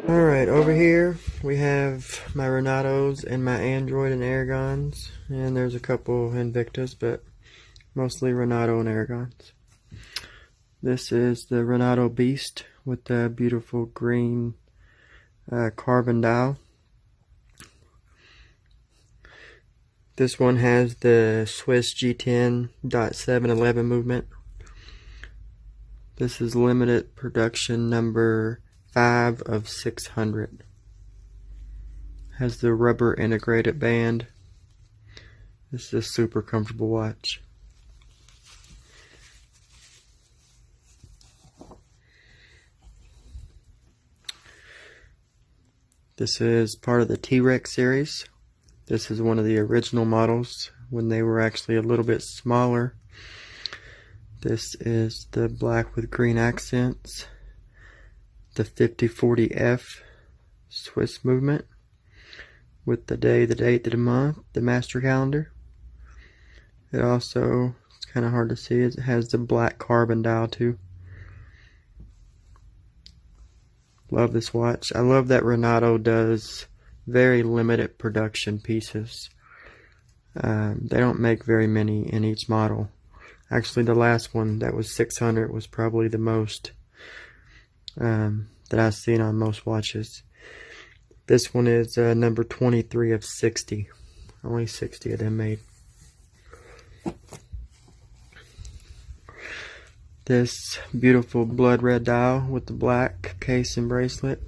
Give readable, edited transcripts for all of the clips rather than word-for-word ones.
Alright, over here we have my Renatos and my Android and Aragons, and there's a couple Invictus, but mostly Renato and Aragons. This is the Renato Beast with the beautiful green carbon dial. This one has the Swiss G10.711 movement. This is limited production number 5 of 600. Has the rubber integrated band. This is a super comfortable watch. This is part of the T-Rex series. This is one of the original models when they were actually a little bit smaller. This is the black with green accents. The 5040F Swiss movement with the day, the date, the month, the master calendar. It also, it's kind of hard to see, it has the black carbon dial too. Love this watch. I love that Renato does very limited production pieces. They don't make very many in each model. Actually, the last one that was 600 was probably the most that I've seen on most watches. This one is number 23 of 60. Only 60 of them made. This beautiful blood red dial with the black case and bracelet.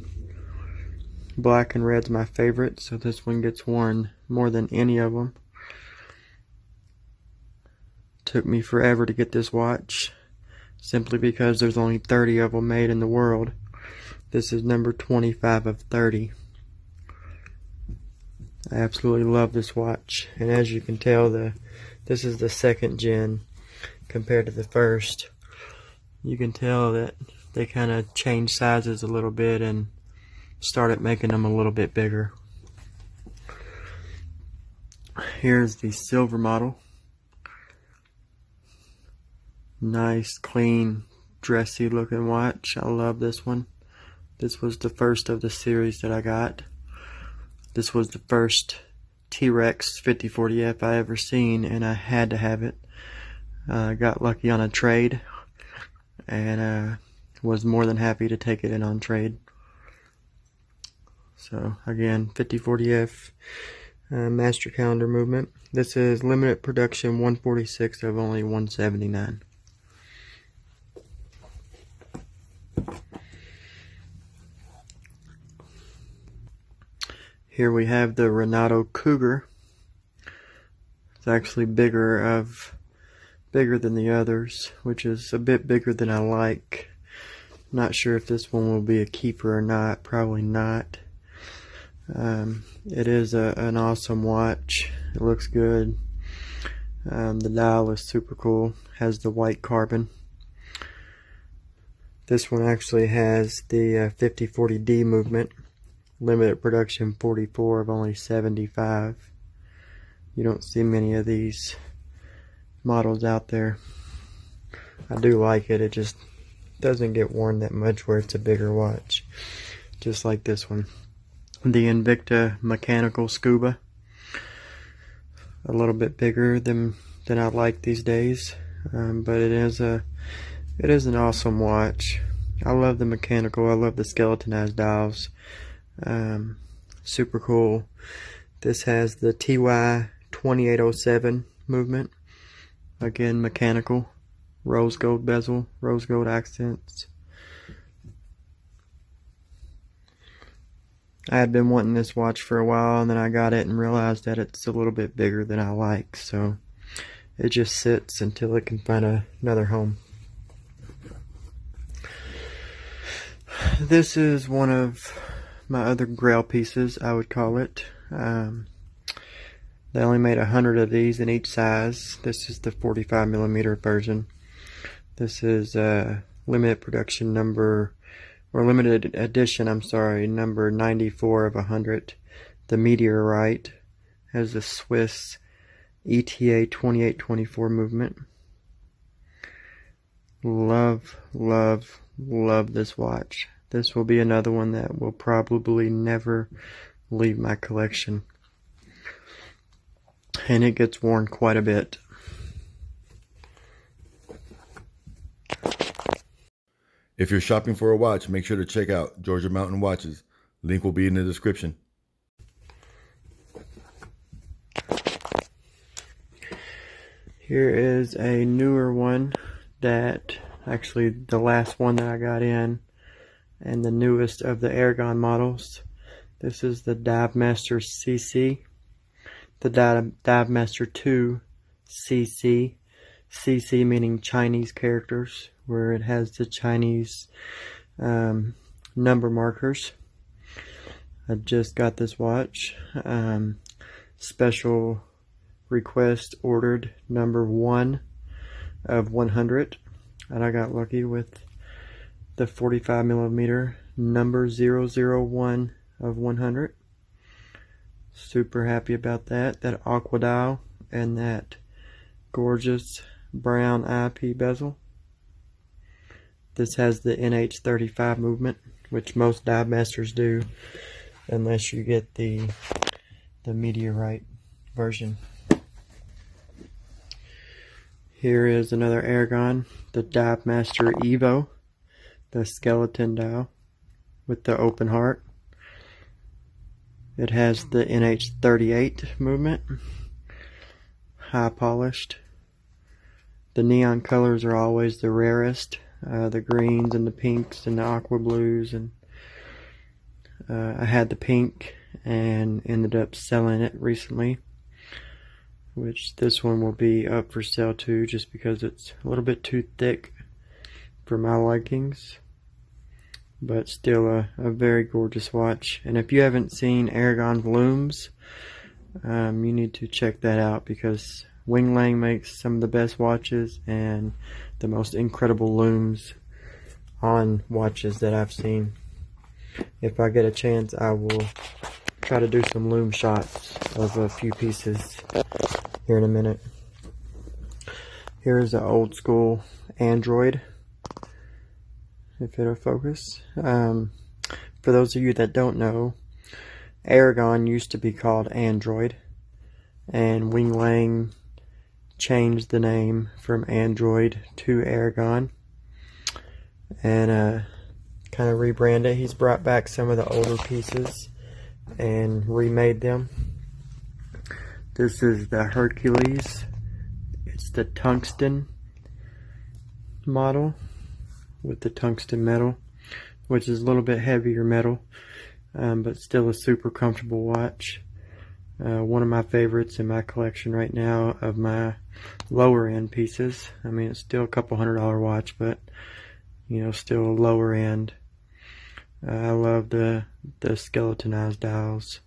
Black and red's my favorite, so this one gets worn more than any of them. Took me forever to get this watch, simply because there's only 30 of them made in the world. This is number 25 of 30. I absolutely love this watch, and as you can tell, this is the second gen compared to the first. You can tell that they kind of changed sizes a little bit and started making them a little bit bigger. Here's the silver model. Nice, clean, dressy looking watch. I love this one. This was the first of the series that I got. This was the first T-Rex 5040F I ever seen, and I had to have it. I got lucky on a trade, and was more than happy to take it in on trade. So again, 5040F master calendar movement. This is limited production 146 of only 179. Here we have the Renato Cougar. It's actually bigger than the others, which is a bit bigger than I like. Not sure if this one will be a keeper or not. Probably not. It is an awesome watch. It looks good. The dial is super cool. Has the white carbon. This one actually has the 5040D movement. Limited production 44 of only 75. You don't see many of these models out there. I do like it. It just doesn't get worn that much where it's a bigger watch. Just like this one. The Invicta Mechanical Scuba. A little bit bigger than I like these days. But it is an awesome watch. I love the mechanical. I love the skeletonized dials. Super cool. This has the TY 2807 movement. Again, mechanical. Rose gold bezel, rose gold accents. I had been wanting this watch for a while, and then I got it and realized that it's a little bit bigger than I like, so it just sits until it can find another home. This is one of my other grail pieces, I would call it. They only made 100 of these in each size. This is the 45mm version. This is limited production number, or limited edition, I'm sorry, number 94 of 100. The Meteorite has the Swiss ETA 2824 movement. Love, love, love this watch. This will be another one that will probably never leave my collection. And it gets worn quite a bit. If you're shopping for a watch, make sure to check out Georgia Mountain Watches. Link will be in the description. Here is a newer one that, actually the last one that I got in, and the newest of the Aragon models. This is the Dive Master CC, the Dive Master 2 CC, CC meaning Chinese characters, where it has the Chinese number markers. I just got this watch, special request ordered number 1 of 100, and I got lucky with the 45mm number 001 of 100. Super happy about that. That aqua dial and that gorgeous brown IP bezel. This has the NH35 movement, which most dive masters do, unless you get the meteorite version. Here is another Aragon, the Dive Master Evo, the skeleton dial with the open heart. It has the NH38 movement, high polished. The neon colors are always the rarest, the greens and the pinks and the aqua blues, and I had the pink and ended up selling it recently, which this one will be up for sale too, just because it's a little bit too thick for my likings, but still a very gorgeous watch. And if you haven't seen Aragon's looms, you need to check that out, because Wing Lang makes some of the best watches and the most incredible looms on watches that I've seen. If I get a chance, I will try to do some loom shots of a few pieces here in a minute. Here's an old school Android, if it'll focus. For those of you that don't know, Aragon used to be called Android, and Wing Lang changed the name from Android to Aragon and kind of rebranded. He's brought back some of the older pieces and remade them. This is the Hercules. It's the tungsten model with the tungsten metal, which is a little bit heavier metal, but still a super comfortable watch. One of my favorites in my collection right now of my lower end pieces. I mean, it's still a couple $100 watch, but you know, still a lower end. I love the skeletonized dials.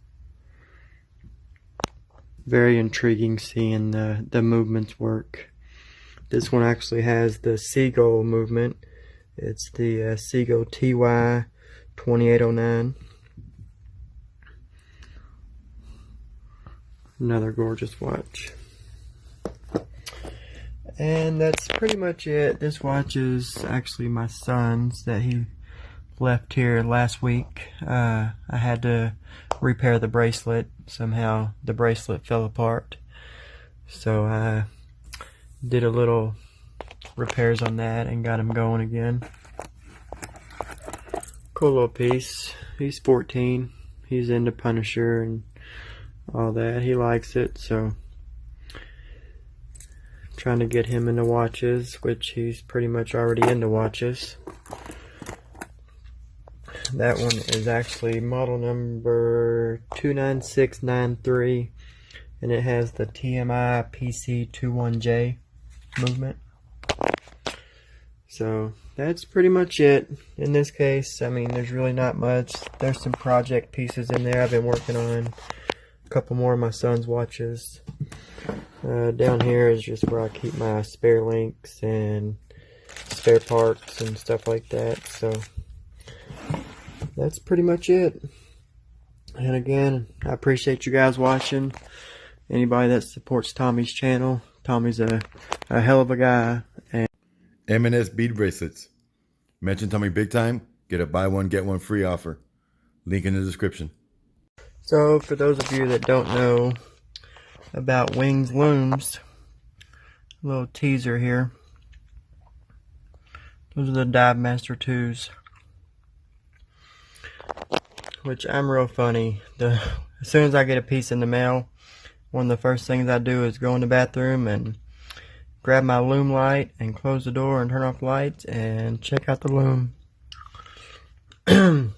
Very intriguing seeing the movements work. This one actually has the Seagull movement. It's the Seagull TY 2809. Another gorgeous watch. And that's pretty much it. This watch is actually my son's that he left here last week. I had to repair the bracelet. Somehow the bracelet fell apart, so I did a little repairs on that and got him going again. Cool little piece. He's 14. He's into Punisher and all that. He likes it, so trying to get him into watches, which he's pretty much already into watches. That one is actually model number 29693, and it has the TMI PC21J movement. So that's pretty much it in this case. I mean, there's really not much. There's some project pieces in there I've been working on. A couple more of my son's watches. Down here is just where I keep my spare links and spare parts and stuff like that. So that's pretty much it. And again, I appreciate you guys watching. Anybody that supports Tommy's channel, Tommy's a hell of a guy. And M&S bead bracelets. Mention Tommy big time, Get a buy one, get one free offer. Link in the description. So for those of you that don't know about Wings looms, a little teaser here. Those are the Dive Master 2s, which I'm real funny. As soon as I get a piece in the mail, one of the first things I do is go in the bathroom and grab my loom light and close the door and turn off the lights and check out the loom. And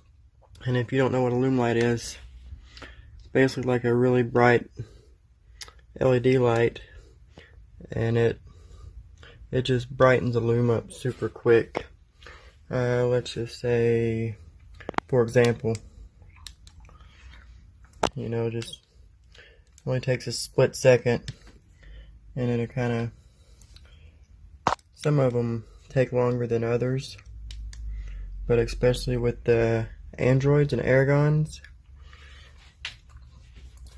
if you don't know what a loom light is, it's basically like a really bright LED light, and it just brightens the loom up super quick. Let's just say, for example, you know, just only takes a split second, and then it kind of, some of them take longer than others, but especially with the Androids and Aragons,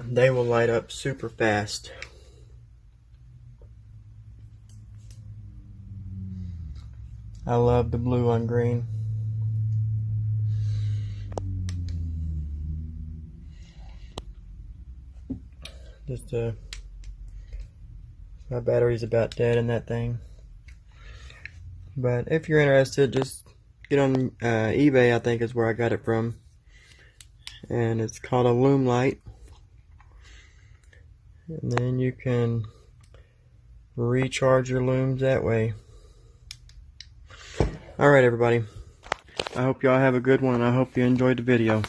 they will light up super fast. I love the blue on green. Just my battery's about dead in that thing. But if you're interested, just get on eBay, I think is where I got it from. And it's called a loom light. And then you can recharge your looms that way. Alright everybody, I hope y'all have a good one, and I hope you enjoyed the video.